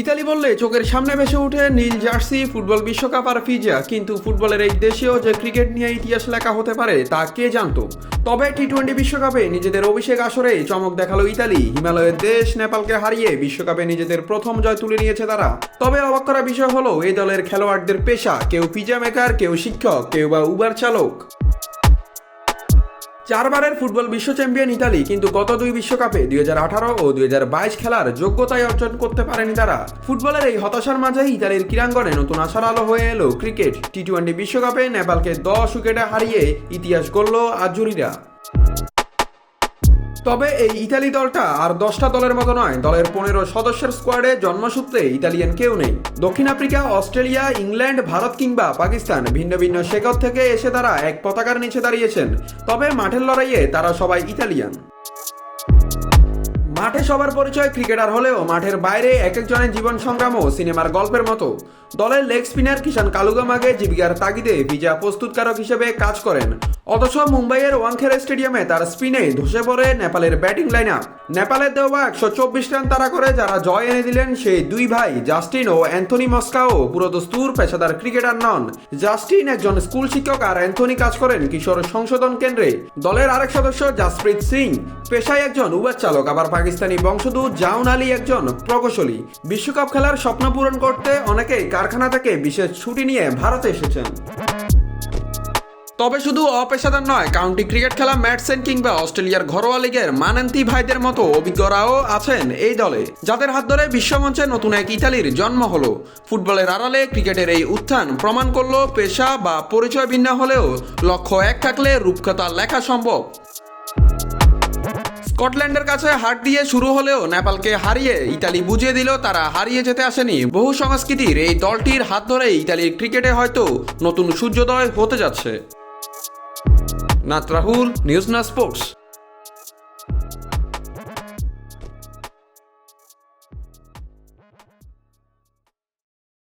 Italy বললে চোখের সামনে ভেসে ওঠে নীল জার্সি, ফুটবল বিশ্বকাপ আর পিৎজা, কিন্তু ফুটবলের এই দেশেও যে ক্রিকেট নিয়ে ইতিহাস লেখা হতে পারে তা কে জানতো। তবে টি-20 বিশ্বকাপে নিজেদের অভিষেক আসরে চমক দেখালো ইতালি। হিমালয়ের দেশ নেপালকে হারিয়ে বিশ্বকাপে নিজেদের প্রথম জয় তুলে নিয়েছে তারা। তবে অবাক করা বিষয় হলো এই দলের খেলোয়াড়দের পেশা, কেউ পিৎজা মেকার, কেউ শিক্ষক, কেউ বা উবার চালক। চারবারের ফুটবল বিশ্ব চ্যাম্পিয়ন ইতালি, কিন্তু গত দুই বিশ্বকাপে 2018 ও 2022 খেলার যোগ্যতায় অর্জন করতে পারেনি তারা। ফুটবলের এই হতাশার মাঝেই ইতালির ক্রীড়াঙ্গনে নতুন আশার আলো হয়ে এলো ক্রিকেট। টি-20 বিশ্বকাপে নেপালকে 10 উইকেটে হারিয়ে ইতিহাস গড়ল আজুরিরা। তবে এই ইতালি দলটা আর 10টা দলের মতো নয়। দলের 15 সদস্যের স্কোয়াডে জন্মসূত্রে ইতালিয়ান কেউ নেই। দক্ষিণ আফ্রিকা, অস্ট্রেলিয়া, ইংল্যান্ড, ভারত কিংবা পাকিস্তান ভিন্ন ভিন্ন শেকড় থেকে এসে তারা এক পতাকার নিচে দাঁড়িয়েছেন। তবে মাঠের লড়াইয়ে তারা সবাই ইতালিয়ান। মাঠে সবার পরিচয় ক্রিকেটার হলেও মাঠের বাইরে এক একজনের জীবন সংগ্রামও সিনেমার গল্পের মতো। দলের লেগ স্পিনার কিষান কালুগামাগে জীবিকার তাগিদে ভিজা প্রস্তুতকারক হিসেবে কাজ করেন। অথচ মুম্বাইয়ের ওয়াংখেড়ে স্টেডিয়ামে তার স্পিনে ধসে পড়ে নেপালের ব্যাটিং লাইন আপ। নেপালের দেওয়া 124 রান তাড়া করে যারা জয় এনে দিলেন সেই দুই ভাই জাস্টিন ও অ্যান্থনি মস্কাও পুরোদস্তুর পেশাদার ক্রিকেটার নন। জাস্টিন একজন স্কুল শিক্ষক আর অ্যান্থনি কাজ করেন কিশোর সংশোধন কেন্দ্রে। দলের আরেক সদস্য জাসপ্রীত সিং পেশায় একজন উবার চালক, আবার পাকিস্তানি বংশোদ্ভূত জাউন আলী একজন প্রকৌশলী। বিশ্বকাপ খেলার স্বপ্ন পূরণ করতে অনেকেই কারখানা থেকে বিশেষ ছুটি নিয়ে ভারতে এসেছেন। তবে শুধু অপেশাদার নয়, কাউন্টি ক্রিকেট খেলা ম্যাট সেন কিংবা অস্ট্রেলিয়ার ঘরোয়া লিগের মানান্তি ভাইদের মতো অভিজ্ঞরাও আছেন এই দলে, যাদের হাত ধরে বিশ্বমঞ্চে নতুন এক ইতালির জন্ম হলো। ফুটবলের আড়ালে ক্রিকেটের এই উত্থান প্রমাণ করলো পেশা বা পরিচয় ভিন্ন হলেও লক্ষ্য এক থাকলে রূপকথা লেখা সম্ভব। স্কটল্যান্ডের কাছে হার দিয়ে শুরু হলেও নেপালকে হারিয়ে ইতালি বুঝিয়ে দিল তারা হারিয়ে যেতে আসেনি। বহু সংস্কৃতির এই দলটির হাত ধরে ইতালির ক্রিকেটে হয়তো নতুন সূর্যোদয় হতে যাচ্ছে। নাত রাহুল, নিউজ না স্পোর্টস।